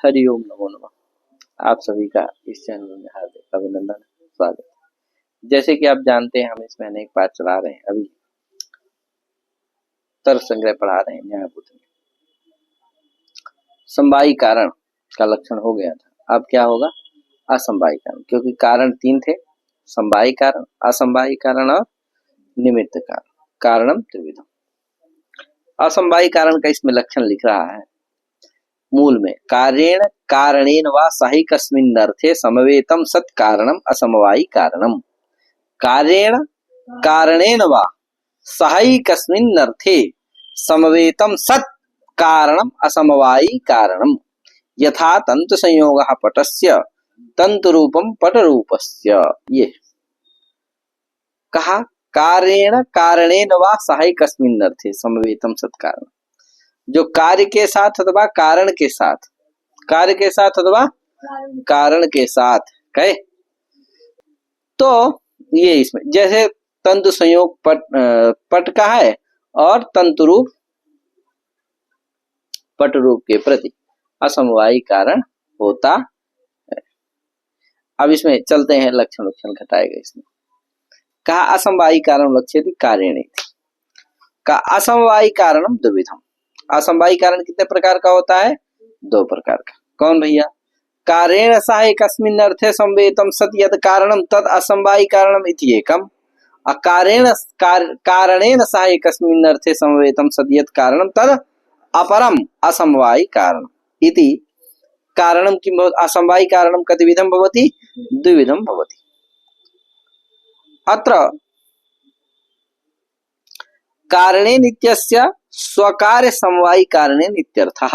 हरिओम नमो नमः। आप सभी का इस चैनल में हार्दिक अभिनंदन, स्वागत। जैसे कि आप जानते हैं, हम इस महीने एक पाठ चला रहे हैं। अभी तर्क संग्रह पढ़ा रहे हैं न्यायबोध में। समवायी कारण का लक्षण हो गया था। अब क्या होगा? असमवायी कारण, क्योंकि कारण तीन थे: समवायी कारण, असमवायी कारण और निमित्त कारण। कारणम त्रिविधम। असमवायी कारण का इसमें लक्षण लिख रहा है मूल में, कार्येण कारणेन वा साहिकस्मिन्नर्थे समवेतं सत् कारणम असमवायी कारणम। कार्येण कारणेन वा साहिकस्मिन्नर्थे समवेतं सत् कारणम असमवायी कारणम। यथा तंतु संयोगः पटस्य तंतुरूपम पटरूपस्य। ये कहा, कार्येण कारणेन वा साहिकस्मिन्नर्थे समवेतं सत् कारणम। जो कार्य के साथ अथवा कारण के साथ, कार्य के साथ अथवा कारण के साथ कहे तो ये इसमें जैसे तंतु संयोग पट का है और तंतु रूप पट रूप के प्रति असमवायी कारण होता है। अब इसमें चलते हैं, लक्षण घटाएगा इसमें। कहा असमवायी कारण लक्ष्यति कार्येण का असमवायी कारणम द्विविधम। असमवायी कारण कितने प्रकार का होता है? दो प्रकार का। कौन भैया? कार्येण साहिकस्मिन् अर्थे संवेतं सत् यत् कारणम तद असमवायी कारणम इति एकम। कारणेन साहिकस्मिन् अर्थे संवेतं सत् यत् कारणम तद अपरम असमवायी कारणम इति। कारणम किं भवति? असमवायी कारणम कतिविधं भवति? द्विविधं भवति। अत्र कारणेन इत्यस्य स्वकार्य समवायी कारणेन इत्यर्थः।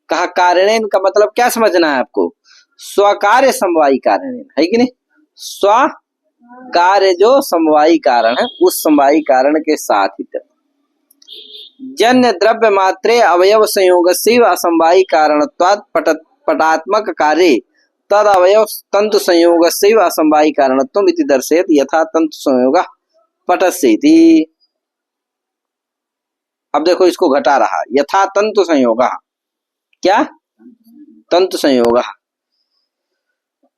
कहा कारणेन का मतलब क्या समझना है आपको? स्वकार्य समवायी कारणेन, है कि नहीं? स्व कार्य जो समवायी कारण है, उस समवायी कारण के साथ ही जन्य द्रव्य मात्रे अवयव संयोगस्यैव असमवायी कारणत्वात् पटात्मक कार्ये तद अवयव तंतु संयोगस्यैव असमवायी कारणत्वम् इति दर्शयति यथा तंतु संयोगः पटस्य इति। अब देखो, इसको घटा रहा। यथा तंतु संयोगः, क्या? तंतु संयोगः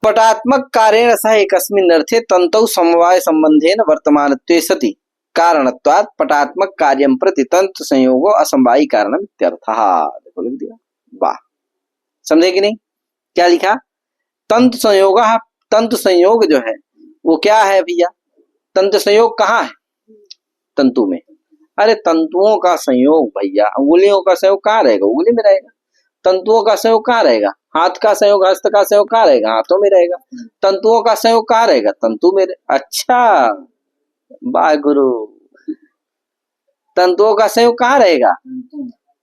पटात्मक कार्येण सह एकस्मिन् अर्थे तन्तौ समवाय संबंधेन वर्तमानत्वे सति कारणत्वात् पटात्मक कार्यं प्रति तंतु संयोगो असमवायी कारणम इत्यर्थः। देखो लिख दिया। वाह, समझे कि नहीं? क्या लिखा? तंतु संयोगः, तंतु संयोग जो है वो क्या है भैया? तंतु संयोग कहाँ है? तंतु में। अरे तंतुओं का संयोग भैया, उंगलियों का संयोग कहाँ रहेगा? उंगली में रहेगा। तंतुओं का संयोग कहाँ रहेगा? हाथ का संयोग, हस्त का संयोग कहाँ रहेगा? हाथों में रहेगा। तंतुओं का संयोग कहाँ रहेगा? तंतु में। अच्छा, वाह गुरु। तंतुओं का संयोग कहाँ रहेगा?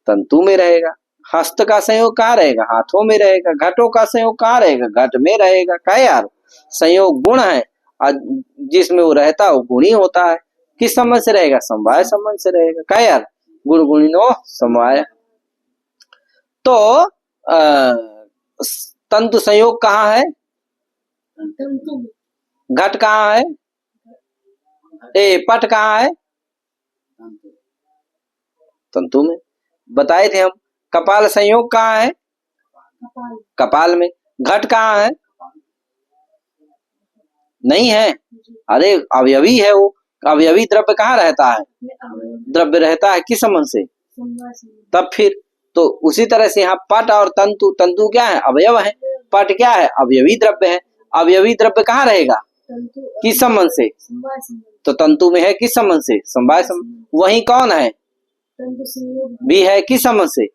तंतु में रहेगा। हस्त का संयोग कहाँ रहेगा? हाथों में रहेगा। घटों का संयोग कहाँ रहेगा? घट में रहेगा। क्या यार, संयोग गुण है, जिसमें वो रहता है वो गुणी होता है। किस संबंध से रहेगा? समवाय संबंध से रहेगा। क्या यार, गुण गुणिनो समवाय। तो तंतु संयोग कहाँ है? घट कहाँ है? पट कहाँ है? तंतु में। बताए थे हम। कपाल संयोग कहाँ है? कपाल में। घट कहाँ है? नहीं है। अरे अवयवी है वो। अवयवी द्रव्य कहाँ रहता है? द्रव्य रहता है किस संबंध से? तब फिर तो उसी तरह से यहाँ पट और तंतु, तंतु क्या है? अवयव है। पट क्या है? अवयवी द्रव्य है। अवयवी द्रव्य कहाँ रहेगा? किस संबंध से? तो तंतु में है। किस संबंध से? समवाय संबंध। वही कौन है? भी है। किस संबंध से?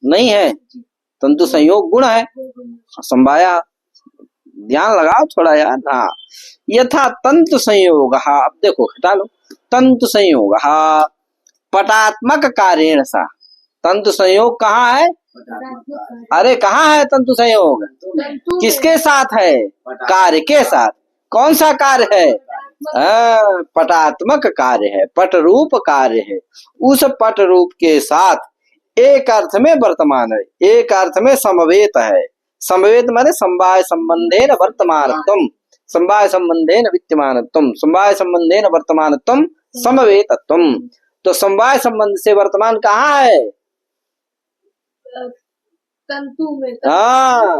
नहीं है। तंतु संयोग गुण है। समवाया, ध्यान लगाओ थोड़ा यार। हाँ, यथा तंतु संयोग। अब देखो, हटा लो। तंतु संयोग पटात्मक कार्येण सा। तंतु संयोग कहाँ है? अरे कहाँ है तंतु संयोग? किसके साथ है? कार्य के साथ। कौन सा कार्य है? पटात्मक कार्य है, पट रूप कार्य है। उस पट रूप के साथ एक अर्थ में वर्तमान है, एक अर्थ में समवेत है। समवेत माने समवाय संबंधेन वर्तमानत्वम्, समवाय संबंधेन विद्यमानत्वम्, समवाय संबंधेन वर्तमानत्वम्, समवेतत्वम्। तो समवाय संबंध से वर्तमान कहाँ है? तंतु में हाँ,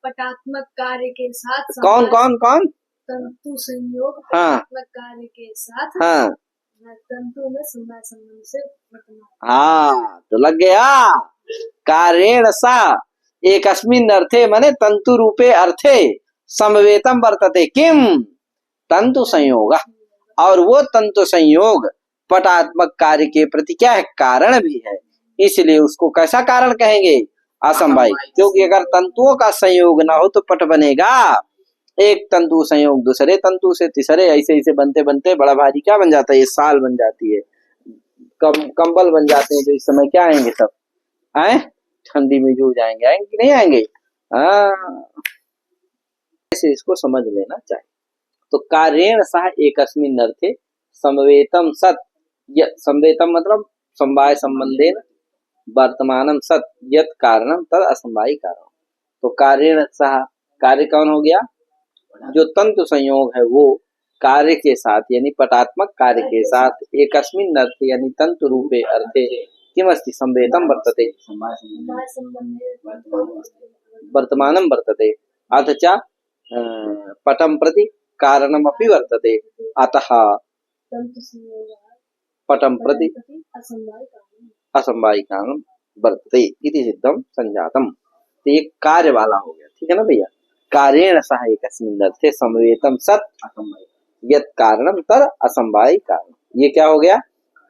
पटात्मक कार्य के साथ कौन कौन कौन तंतु संयोग हाँ पटात्मक कार्य के साथ हाँ तंतु में समय संबंध से वर्तमान। हाँ, तो लग गया। कारेण सा एकस्मिन् अर्थे माने तंतु रूपे अर्थे समवेतम वर्तते किम तंतु संयोग, और वो तंतु संयोग पटात्मक कार्य के प्रति क्या है, कारण भी है, इसलिए उसको कैसा कारण कहेंगे, असमवायी। क्योंकि अगर तंतुओं का संयोग ना हो तो पट बनेगा, एक तंतु संयोग दूसरे तंतु से तीसरे, ऐसे ऐसे बनते बनते बड़ा भारी क्या बन जाता है, ये साल बन जाती है, कंबल बन जाते हैं, जो इस समय क्या आएंगे सब आए ठंडी में जो जाएंगे, आएंगे कि नहीं आएंगे। ऐसे इसको समझ लेना चाहिए। तो कार्येण सह एकस्मिन् अर्थे समवेतम सत, समवेतम मतलब समवाय संबंधेन वर्तमानम सत यत् कारणम तद असमवायी कारण। तो कार्येण सह, कार्य कौन हो गया, जो तंतु संयोग है वो कार्य के साथ यानी पटात्मक कार्य के साथ एकस्मिन् अर्थे यानी तंतु रूपे अर्थे किमस्ति समवेतम वर्तते, वर्तमानम वर्तते, अथ च पटम प्रति कारणमपि वर्तते, अतः पटम प्रति असमवायी कारण वर्तते इति सिद्धम संजातम। तो ये कार्य वाला हो गया, ठीक है ना भैया। कार्येण सह एकस्मिन् अर्थे समवेतम सत असमवायी यत् कारणम तद असमवायी कारण, ये क्या हो गया,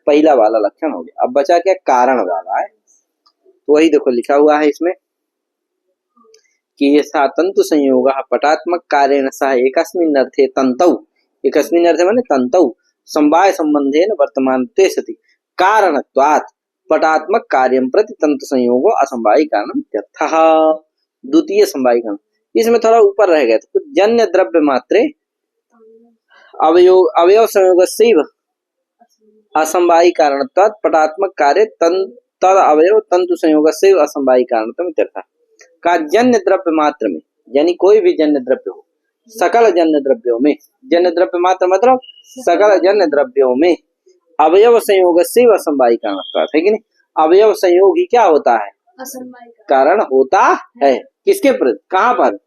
पहला वाला लक्षण हो गया। अब बचा क्या, कारण वाला है, तो वही देखो लिखा हुआ है इसमें कि यथा तंतु संयोग पटात्मक कार्येण सह एकस्मिन् अर्थे तन्तौ, एकस्मिन् अर्थे माने तन्तौ समवाय संबंधेन वर्तमानते सति कारणत्वात् पटात्मक कार्यं प्रति तंतु संयोगो असमवायी कारणम इत्यर्थः। द्वितीय समवायी कारण, इसमें थोड़ा ऊपर रह गया, तो जन्य द्रव्य मात्रे अवयव संयोगस्यैव असमवायी कारणत्वात् पटात्मक कार्य तद अवयव तंतु संयोगस्यैव असमवायी कारणत्वम् इत्यर्थः। का जन्य द्रव्य मात्र में, यानी कोई भी जन्य द्रव्य हो, सकल जन्य द्रव्यों में, जन्य द्रव्य मात्र मतलब सकल जन्य द्रव्यों में अवयव संयोग से असमवायी कारण है कि नहीं। अवयव संयोग ही क्या होता है, कारण होता है, किसके प्रति, कहाँ पर,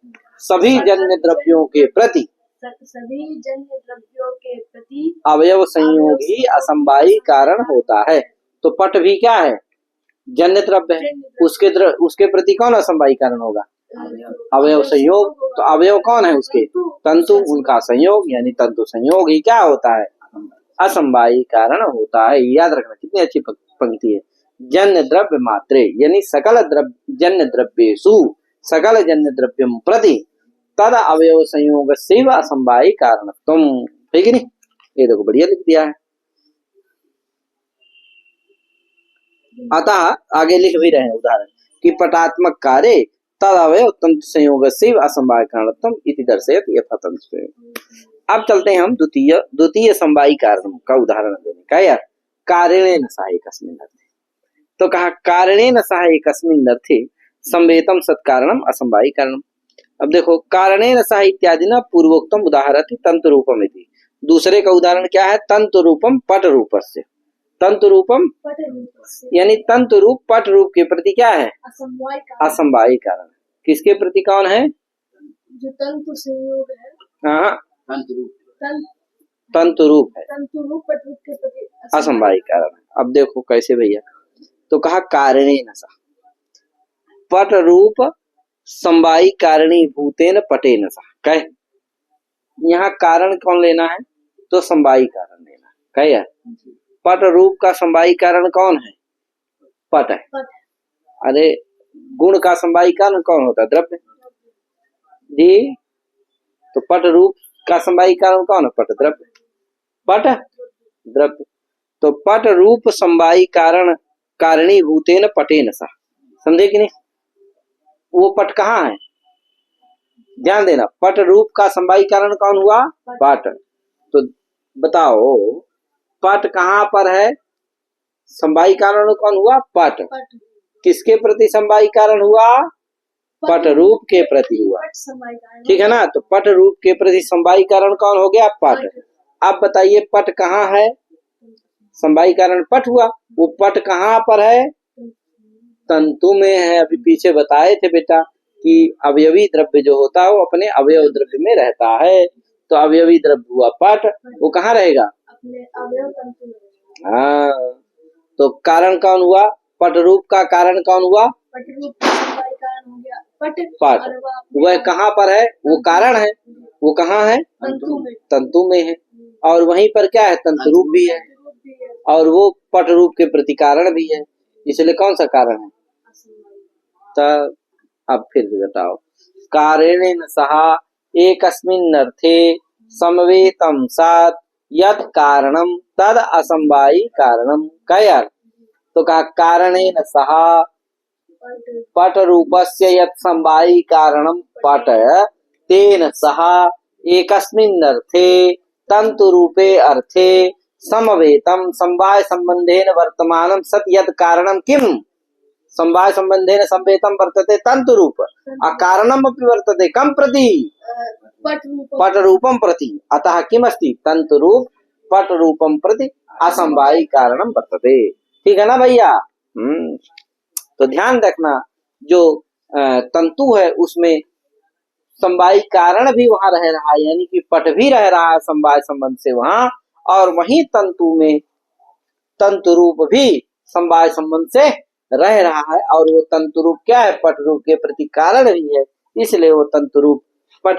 सभी जन्य द्रव्यों के प्रति, सभी जन्य द्रव्यों के प्रति अवयव संयोग ही असमवायी कारण होता है। तो पट भी क्या है, जन्य द्रव्य है, उसके प्रति कौन असमवायी कारण होगा, अवयव संयोग। तो अवयव कौन है उसके, तंतु, उनका संयोग यानी तंतु संयोग ही क्या होता है, असमवायी कारण होता है। याद रखना, कितनी अच्छी पंक्ति है। जन्य द्रव्य मात्रे यानी सकल जन्य द्रव्येषु सकल जन्य द्रव्यम प्रति तद अवयव संयोग से असमवायी कारणत्वम, है कि नहीं। ये देखो बढ़िया लिख दिया है। अतः आगे लिख भी रहे हैं उदाहरण कि पटात्मक कार्य तद अवयव तंतु संयोग से असमवाय कारणत्वम इति दर्शयति यथा तंतु संयोग। अब चलते हैं हम द्वितीय समवायी कारण का उदाहरण देने का। यार कारणेन सह एकस्मिन् अर्थे, तो कहा कारणेन सह एकस्मिन् अर्थे समवेतम सत्कारणम असमवायी कारणम। अब देखो कारणेन सह इत्यादि न पूर्वोक्तम उदाहरति तंतु रूपम इति। दूसरे का उदाहरण क्या है, तंतु रूपम पट रूपस्य। तंतु रूपम यानी तंतु रूप पट रूप के प्रति क्या है, असमवायी कारण। किसके प्रति कौन है, जो तंतु संयोग है, हाँ तंतु रूप है, तंतु रूप पट रूप के प्रति असमवायी कारण। अब देखो कैसे भैया, तो कहा कारणेन सह, पट रूप समवायी कारणी भूतेन पटेन सह। कहे यहाँ कारण कौन लेना है, तो समवायी कारण लेना है। कहे यार पट रूप का समवायी कारण कौन है, पट है। अरे गुण का समवायी कारण कौन होता है, द्रव्य जी। तो पट रूप का समवायी कारण कौन है, पट द्रव्य, पट द्रव्य। तो पट रूप समवायी कारण कारणी भूतेन पटेन सह, समझे कि नहीं। वो पट कहाँ है, ध्यान देना, पट रूप का समवायी कारण कौन हुआ, पट। तो बताओ पट कहाँ पर है, समवायी कारण कौन हुआ, पट। किसके प्रति समवायी कारण हुआ, पट रूप के प्रति हुआ, ठीक है ना। तो पट रूप के प्रति समवायी कारण कौन हो गया, पट। अब बताइए पट कहाँ है, समवायी कारण पट हुआ, वो पट कहाँ पर है, तंतु में है। अभी पीछे बताए थे बेटा कि अवयवी द्रव्य जो होता है वो अपने अवयव द्रव्य में रहता है। तो अवयवी द्रव्य हुआ पट, वो कहाँ रहेगा? अपने अवयव तंतु में रहेगा। हाँ, तो कारण कौन हुआ? पट रूप का कारण कौन हुआ? पट रूप का समवायी कारण हो गया पट। पट, और वह कहाँ पर है? वो कारण है, वो कहाँ है? तंतु में। तंतु में है। और वहीं पर क्या है? तंतु रूप भी है, और वो पट रूप के प्रति कारण भी है। इसलिए कौन सा कारण है? तब अब फिर बताओ, कारणेन सह एकस्मिन् अर्थे समवेतं सात् यत् कारणम तद असमवायी कारणम। क्या अर्थ? तो कहा कारणेन सह पट रूपस्य यत् समवायी कारणम पट तेन सह एकस्मिन् अर्थे तंतु रूपे अर्थे समवेतं समवाय संबंधेन वर्तमानं सत् यत् कारणम किम? समवाय संबंधेन संवेतं वर्तते तंतु रूप, अकारणम अपि वर्तते कम प्रति? पट रूपम प्रति। अतः किम अस्ति? तंतु रूप पट रूपम प्रति असमवायी कारणम वर्तते। ठीक है ना भैया? तो ध्यान रखना, जो तंतु है उसमें समवायी कारण भी वहां रह रहा है, यानी कि पट भी रह रहा है समवाय संबंध से वहां, और वहीं तंतु में तंतु रूप भी समवाय संबंध से रह रहा है। और वो तंतु रूप क्या है? पट रूप के प्रति कारण भी है। इसलिए वो तंतु रूप पट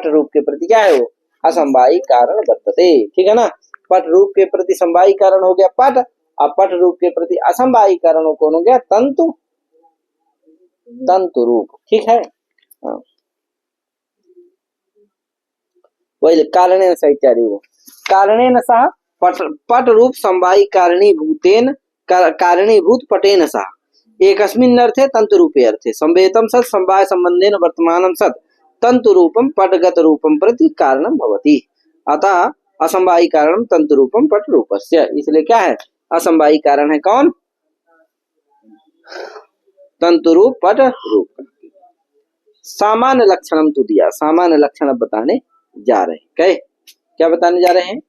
रूप के प्रति क्या है? वो असमवायी कारण वर्तते। ठीक है ना? पट रूप के प्रति समवायी कारण हो गया पट, और पट रूप के प्रति असमवायी कारण कौन हो गया? तंतु रूप। ठीक है? वही कारणेन सह इत्यादि, वो कारणेन सह पट रूप समवायी कारणीभूत पटेन सह एकस्मिन् अर्थे तंतु रूपे अर्थे संवेतं सत् समवाय संबंधेन वर्तमानं सत् तंतु रूपम पटगत रूपम प्रति कारणम भवति। अतः असमवायी कारणम तंतु रूपम पट रूपस्य। इसलिए क्या है? असमवायी कारण है कौन? तंतु रूप पट रूप। सामान्य लक्षणम तो दिया, सामान्य लक्षण बताने जा रहे हैं। क्या बताने जा रहे हैं?